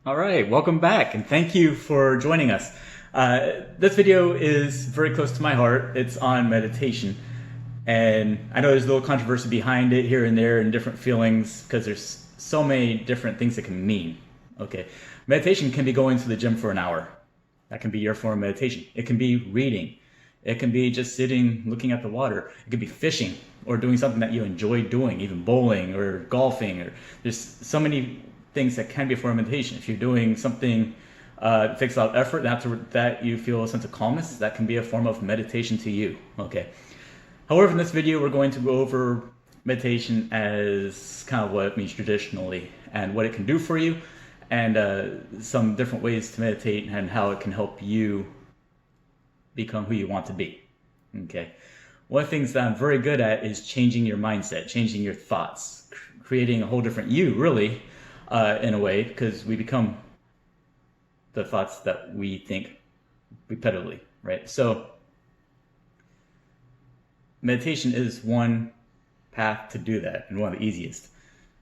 All right, welcome back, and thank you for joining us. This video is very close to my heart. It's on meditation, and I know there's a little controversy behind it here and there, and different feelings because there's so many different things it can mean. Okay, meditation can be going to the gym for an hour. That can be your form of meditation. It can be reading. It can be just sitting, looking at the water. It could be fishing or doing something that you enjoy doing, even bowling or golfing. Or there's so many things that can be a form of meditation. If you're doing something that takes a lot of effort, and after that you feel a sense of calmness, that can be a form of meditation to you. Okay. However, in this video, we're going to go over meditation as kind of what it means traditionally and what it can do for you, and some different ways to meditate and how it can help you become who you want to be. Okay. One of the things that I'm very good at is changing your mindset, changing your thoughts, creating a whole different you, really, in a way, because we become the thoughts that we think repetitively, right? So meditation is one path to do that, and one of the easiest.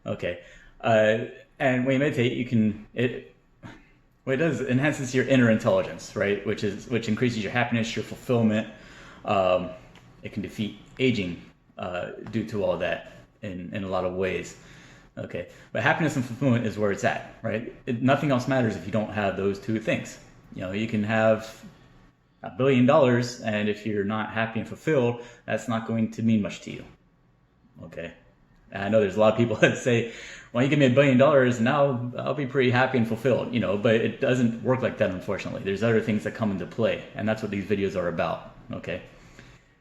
Okay. And when you meditate, what it does, it enhances your inner intelligence, right? Which increases your happiness, your fulfillment. It can defeat aging due to all that in a lot of ways. Okay, but happiness and fulfillment is where it's at, right? Nothing else matters if you don't have those two things. You know, you can have $1 billion, and if you're not happy and fulfilled, that's not going to mean much to you. Okay, and I know there's a lot of people that say, well, you give me $1 billion and I'll be pretty happy and fulfilled, you know, but it doesn't work like that, unfortunately. There's other things that come into play, and that's what these videos are about. Okay,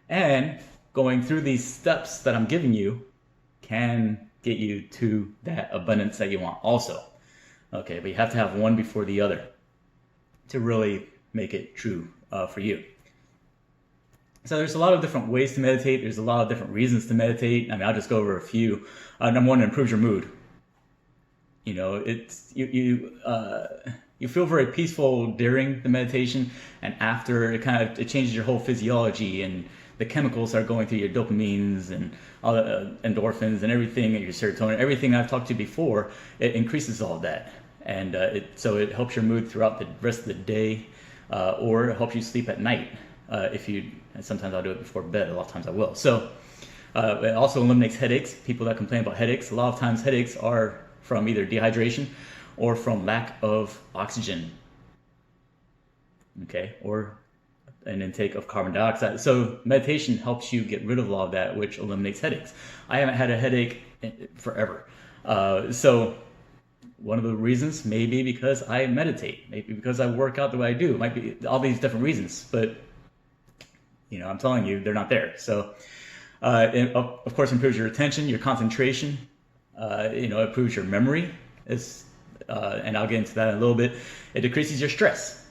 and going through these steps that I'm giving you can get you to that abundance that you want also. Okay, but you have to have one before the other to really make it true for you. So there's a lot of different ways to meditate. There's a lot of different reasons to meditate. I mean, I'll just go over a few. Number one, it improves your mood. You know, it's you feel very peaceful during the meditation, and after it changes your whole physiology, and the chemicals are going through your dopamines and all the endorphins and everything, and your serotonin, everything I've talked to before. It increases all of that, and so it helps your mood throughout the rest of the day, or it helps you sleep at night. And sometimes I'll do it before bed. A lot of times I will. So it also eliminates headaches. People that complain about headaches, a lot of times headaches are from either dehydration or from lack of oxygen. Okay, or an intake of carbon dioxide. So meditation helps you get rid of all of that, which eliminates headaches. I haven't had a headache forever. So one of the reasons may be because I meditate, maybe because I work out the way I do. It might be all these different reasons, but you know, I'm telling you, they're not there. So it, of course, improves your attention, your concentration. It improves your memory. And I'll get into that in a little bit. It decreases your stress.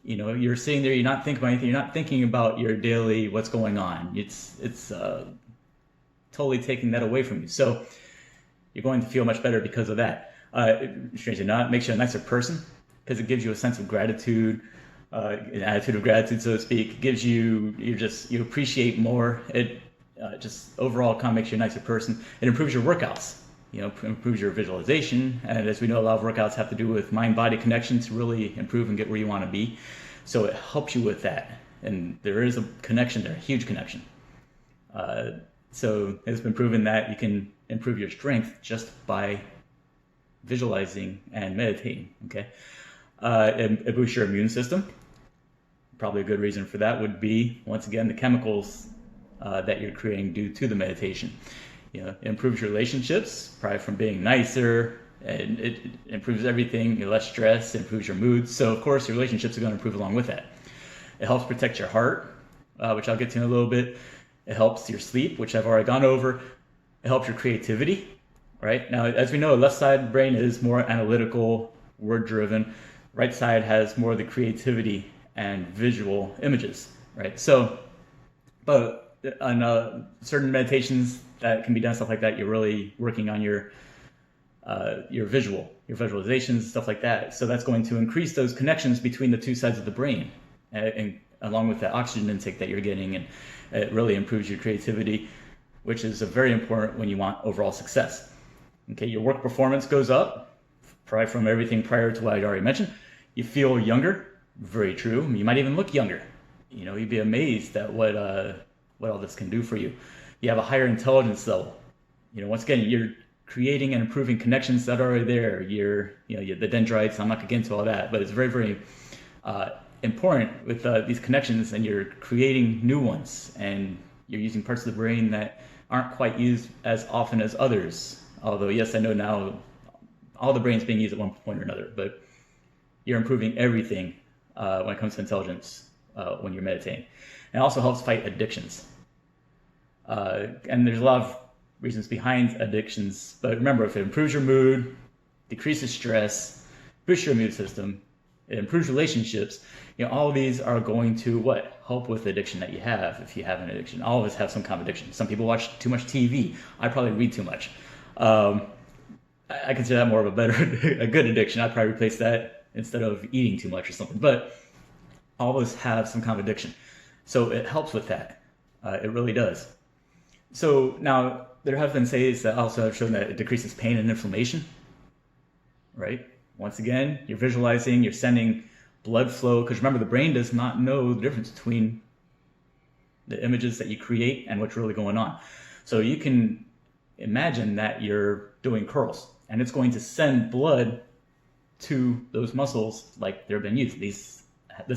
You know, you're sitting there, you're not thinking about anything, you're not thinking about your daily, what's going on. It's totally taking that away from you. So you're going to feel much better because of that. Strangely not, it makes you a nicer person because it gives you a sense of gratitude, an attitude of gratitude, so to speak. It gives you, you appreciate more. It just overall kind of makes you a nicer person. It improves your workouts. You know, improves your visualization, and as we know, a lot of workouts have to do with mind-body connection to really improve and get where you want to be. So it helps you with that, and there is a connection there, a huge connection. So it's been proven that you can improve your strength just by visualizing and meditating. Okay, it boosts your immune system. Probably a good reason for that would be, once again, the chemicals that you're creating due to the meditation. You know, it improves your relationships, probably from being nicer, and it improves everything. You know, less stress, improves your mood. So of course, your relationships are going to improve along with that. It helps protect your heart, which I'll get to in a little bit. It helps your sleep, which I've already gone over. It helps your creativity, right? Now, as we know, the left side brain is more analytical, word-driven. Right side has more of the creativity and visual images, right? So, but on certain meditations that can be done, stuff like that, you're really working on your visualizations, stuff like that. So that's going to increase those connections between the two sides of the brain, and along with that oxygen intake that you're getting, and it really improves your creativity, which is very important when you want overall success. Okay, your work performance goes up, probably from everything prior to what I already mentioned. You feel younger, very true. You might even look younger. You know, you'd be amazed at what all this can do for you. You have a higher intelligence level. You know, once again, you're creating and improving connections that are already there. You're the dendrites. I'm not going to get into all that, but it's very, very important with these connections, and you're creating new ones, and you're using parts of the brain that aren't quite used as often as others. Although, yes, I know now all the brain's being used at one point or another, but you're improving everything when it comes to intelligence when you're meditating. And it also helps fight addictions. And there's a lot of reasons behind addictions, but remember, if it improves your mood, decreases stress, boosts your immune system, it improves relationships, you know, all of these are going to help with the addiction that you have. If you have an addiction, all of us have some kind of addiction. Some people watch too much TV. I probably read too much. I consider that more of a good addiction. I'd probably replace that instead of eating too much or something. But all of us have some kind of addiction, so it helps with that. It really does. So now there have been studies that also have shown that it decreases pain and inflammation. Right? Once again, you're visualizing, you're sending blood flow, because remember, the brain does not know the difference between the images that you create and what's really going on. So you can imagine that you're doing curls, and it's going to send blood to those muscles like they've been used. This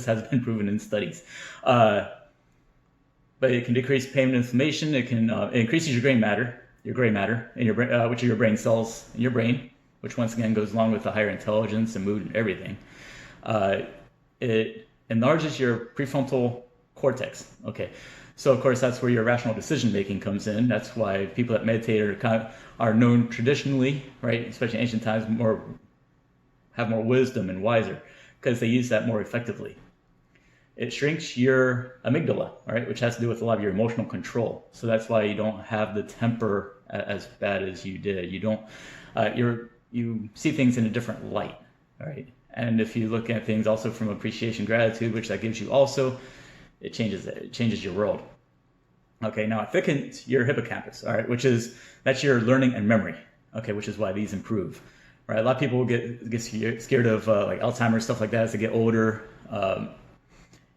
has been proven in studies. But it can decrease pain and inflammation. It increases your gray matter in your brain, which are your brain cells in your brain, which once again goes along with the higher intelligence and mood and everything. It enlarges your prefrontal cortex. Okay, so of course that's where your rational decision making comes in. That's why people that meditate are known traditionally, right, especially in ancient times, have more wisdom and wiser, because they use that more effectively. It shrinks your amygdala, right, which has to do with a lot of your emotional control. So that's why you don't have the temper as bad as you did. You don't, you see things in a different light, right? And if you look at things also from appreciation, gratitude, which that gives you also, it changes your world. Okay, now it thickens your hippocampus, all right, that's your learning and memory, okay, which is why these improve, right? A lot of people get scared of like Alzheimer's, stuff like that as they get older.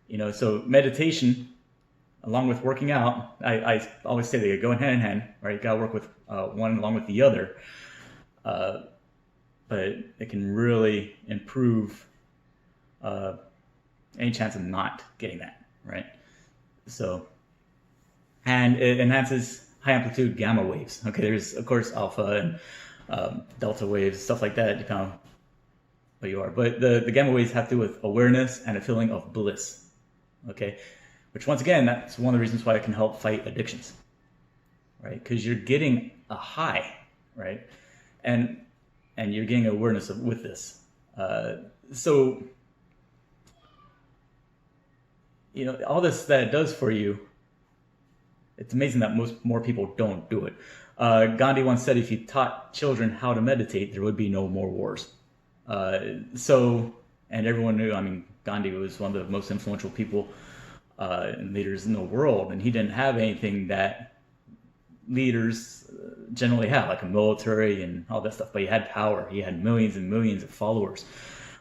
You know, so meditation, along with working out, I always say they go hand in hand, right? You gotta work with one along with the other. But it can really improve any chance of not getting that, right? So, and it enhances high amplitude gamma waves. Okay, there's of course alpha and delta waves, stuff like that, depending on what you are. But the gamma waves have to do with awareness and a feeling of bliss. Okay, which once again, that's one of the reasons why it can help fight addictions, right? Because you're getting a high, right? And you're getting awareness with this. So, you know, all this that it does for you, it's amazing that more people don't do it. Gandhi once said, if you taught children how to meditate, there would be no more wars. And everyone knew, I mean, Gandhi was one of the most influential people and leaders in the world, and he didn't have anything that leaders generally have, like a military and all that stuff, but he had power. He had millions and millions of followers.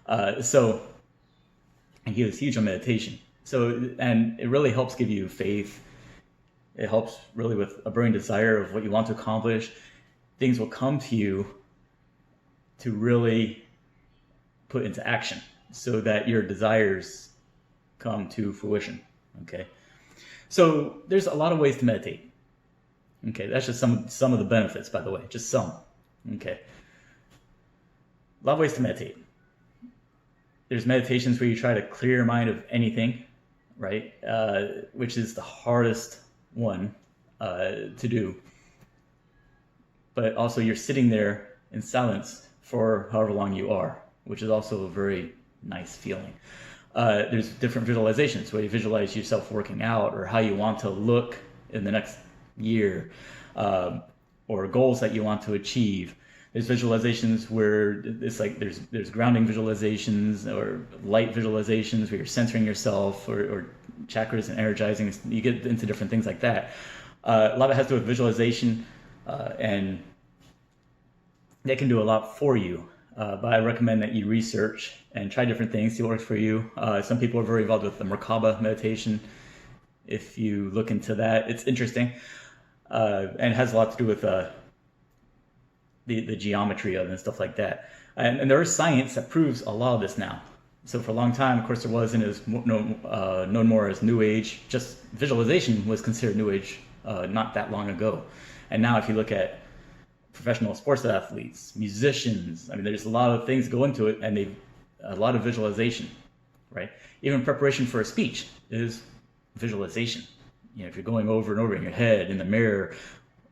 And he was huge on meditation. So, and it really helps give you faith. It helps really with a burning desire of what you want to accomplish. Things will come to you to really put into action so that your desires come to fruition. Okay. So there's a lot of ways to meditate. Okay, that's just some of the benefits, by the way, just some. Okay. A lot of ways to meditate. There's meditations where you try to clear your mind of anything, right? Which is the hardest one to do. But also you're sitting there in silence for however long you are, which is also a very nice feeling. There's different visualizations where you visualize yourself working out or how you want to look in the next year, or goals that you want to achieve. There's visualizations where it's like there's grounding visualizations or light visualizations where you're centering yourself, or chakras and energizing. You get into different things like that. A lot of it has to do with visualization, and they can do a lot for you. but I recommend that you research and try different things, see what works for you. Some people are very involved with the Merkaba meditation. If you look into that, it's interesting, and it has a lot to do with the geometry of it and stuff like that. And there is science that proves a lot of this now. So for a long time, of course, there wasn't as known more as New Age. Just visualization was considered New Age not that long ago. And now if you look at professional sports athletes, musicians, I mean, there's a lot of things go into it, and a lot of visualization, right? Even preparation for a speech is visualization. You know, if you're going over and over in your head, in the mirror,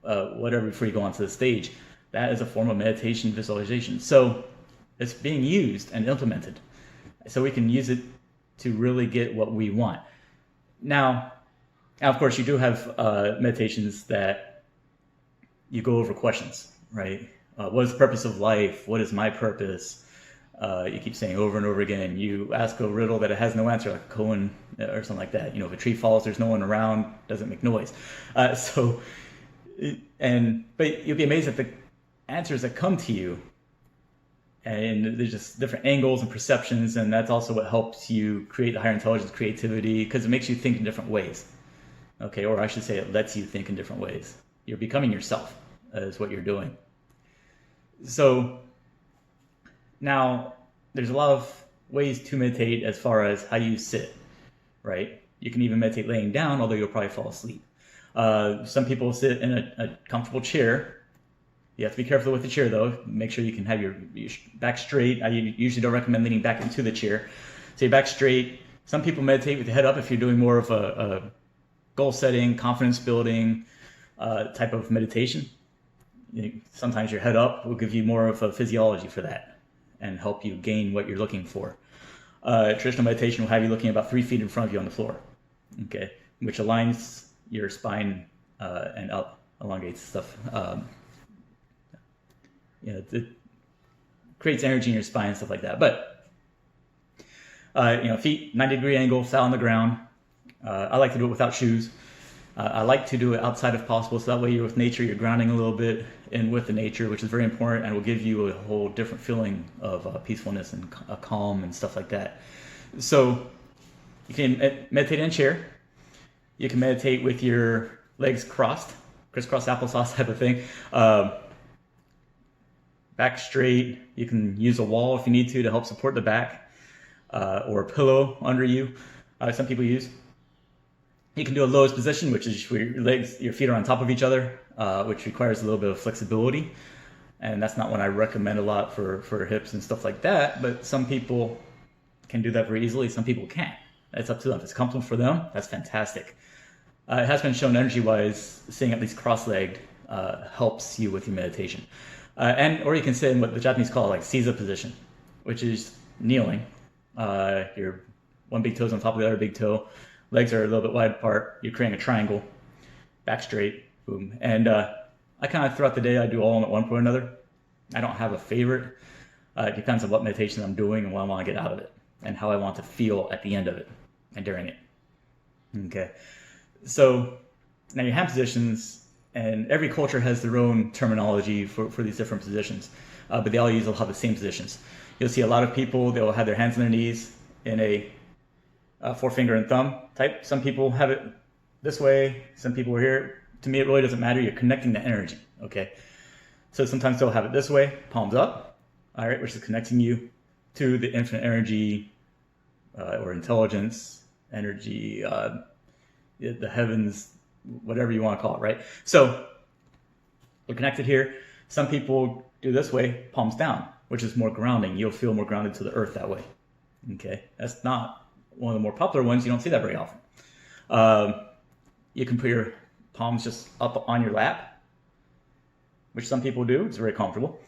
whatever, before you go onto the stage, that is a form of meditation visualization. So it's being used and implemented, so we can use it to really get what we want. Now, of course, you do have meditations that you go over questions, right? What is the purpose of life? What is my purpose? You keep saying over and over again. You ask a riddle that it has no answer, like Cohen or something like that. You know, if a tree falls, there's no one around, doesn't make noise. But you'll be amazed at the answers that come to you. And there's just different angles and perceptions, and that's also what helps you create the higher intelligence, creativity, because it makes you think in different ways. Okay, or I should say it lets you think in different ways. You're becoming yourself, is what you're doing. So now there's a lot of ways to meditate as far as how you sit, right? You can even meditate laying down, although you'll probably fall asleep. Some people sit in a comfortable chair. You have to be careful with the chair, though. Make sure you can have your back straight. I usually don't recommend leaning back into the chair. So your back straight. Some people meditate with the head up if you're doing more of a goal setting, confidence building type of meditation. Sometimes your head up will give you more of a physiology for that and help you gain what you're looking for. Traditional meditation will have you looking about 3 feet in front of you on the floor, okay, which aligns your spine and up, elongates stuff. It creates energy in your spine and stuff like that. But feet 90-degree angle, flat on the ground. I like to do it without shoes. I like to do it outside if possible, so that way you're with nature, you're grounding a little bit in with the nature, which is very important, and will give you a whole different feeling of peacefulness and calm and stuff like that. So you can meditate in a chair. You can meditate with your legs crossed, crisscross applesauce type of thing. Back straight. You can use a wall if you need to help support the back, or a pillow under you. Some people use. You can do a lowest position, which is where your feet are on top of each other, which requires a little bit of flexibility. And that's not one I recommend a lot for hips and stuff like that. But some people can do that very easily. Some people can't. It's up to them. If it's comfortable for them, that's fantastic. It has been shown energy-wise, staying at least cross-legged helps you with your meditation. Or you can sit in what the Japanese call like Seiza position, which is kneeling. Your one big toe's on top of the other big toe. Legs are a little bit wide apart. You're creating a triangle. Back straight. Boom. And I kind of throughout the day, I do all of them at one point or another. I don't have a favorite. It depends on what meditation I'm doing and what I want to get out of it and how I want to feel at the end of it and during it. Okay. So now your hand positions, and every culture has their own terminology for these different positions, but they all use a lot of the same positions. You'll see a lot of people, they'll have their hands on their knees in a forefinger and thumb type. Some people have it this way, some people are here. To me, it really doesn't matter. You're connecting the energy, okay? So sometimes they'll have it this way, palms up, all right, which is connecting you to the infinite energy or intelligence, energy, the heavens, whatever you want to call it, right? So we're connected here. Some people do this way, palms down, which is more grounding. You'll feel more grounded to the earth that way. Okay, that's not one of the more popular ones. You don't see that very often. You can put your palms just up on your lap, which some people do. It's very comfortable.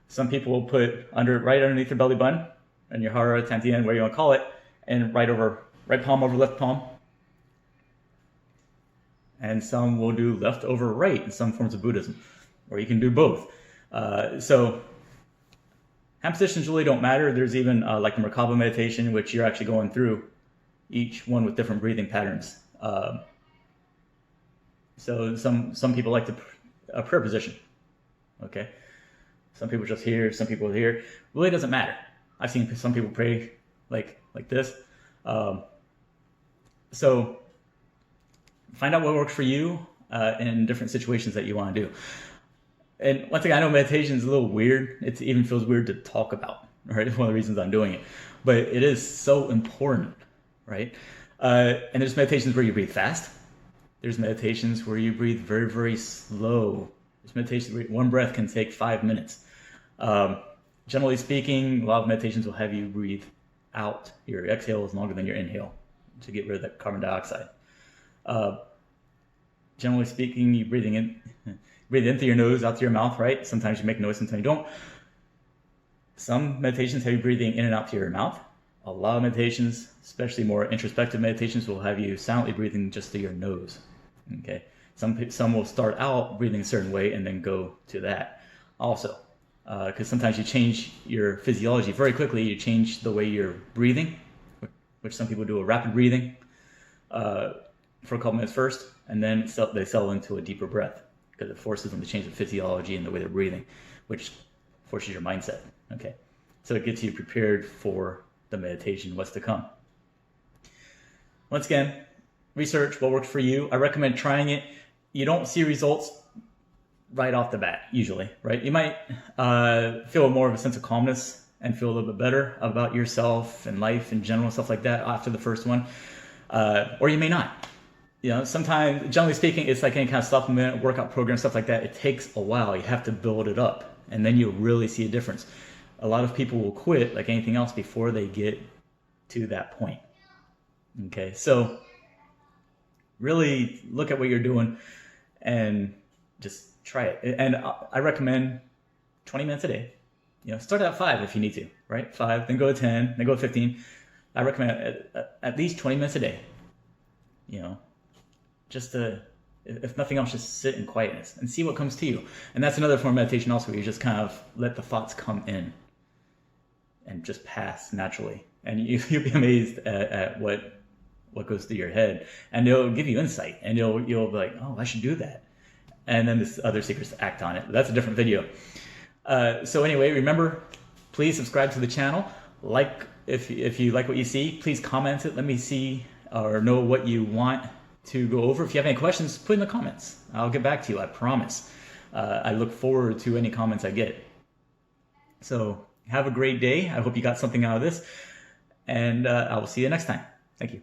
Some people will put right underneath your belly button and your hara, tantian, whatever you want to call it, and right palm over left palm. And some will do left over right in some forms of Buddhism, or you can do both. So hand positions really don't matter. There's even like the Merkaba meditation, which you're actually going through each one with different breathing patterns. So some people like a prayer position, okay? Some people just here, some people here. Really doesn't matter. I've seen some people pray like this. So find out what works for you in different situations that you want to do. And one thing, I know meditation is a little weird. It even feels weird to talk about, right? It's one of the reasons I'm doing it. But it is so important, right? And there's meditations where you breathe fast. There's meditations where you breathe very, very slow. There's meditations where one breath can take 5 minutes. Generally speaking, a lot of meditations will have you breathe out. Your exhale is longer than your inhale to get rid of that carbon dioxide. Generally speaking, you breathe in through your nose, out through your mouth, right? Sometimes you make noise, sometimes you don't. Some meditations have you breathing in and out through your mouth. A lot of meditations, especially more introspective meditations, will have you silently breathing just through your nose. Okay. Some will start out breathing a certain way and then go to that also. Because sometimes you change your physiology very quickly. You change the way you're breathing, which some people do a rapid breathing for a couple minutes first, and then they settle into a deeper breath because it forces them to change the physiology and the way they're breathing, which forces your mindset. Okay, so it gets you prepared for the meditation, what's to come. Once again, research what works for you. I recommend trying it. You don't see results right off the bat, usually, right? You might feel more of a sense of calmness and feel a little bit better about yourself and life in general, stuff like that after the first one, or you may not. You know, sometimes, generally speaking, it's like any kind of supplement, workout program, stuff like that. It takes a while. You have to build it up, and then you'll really see a difference. A lot of people will quit, like anything else, before they get to that point. Okay, so really look at what you're doing and just try it. And I recommend 20 minutes a day. You know, start at 5 if you need to, right? 5, then go to 10, then go to 15. I recommend at least 20 minutes a day. You know, just to, if nothing else, just sit in quietness and see what comes to you. And that's another form of meditation also, where you just kind of let the thoughts come in and just pass naturally. And you'll be amazed at what goes through your head, and it'll give you insight, and you'll be like, oh, I should do that. And then there's other secrets to act on it. But that's a different video. So anyway, remember, please subscribe to the channel. Like, if you like what you see, please comment it. Let me see or know what you want to go over. If you have any questions, put in the comments. I'll get back to you, I promise. I look forward to any comments I get. So have a great day. I hope you got something out of this, and I will see you next time. Thank you.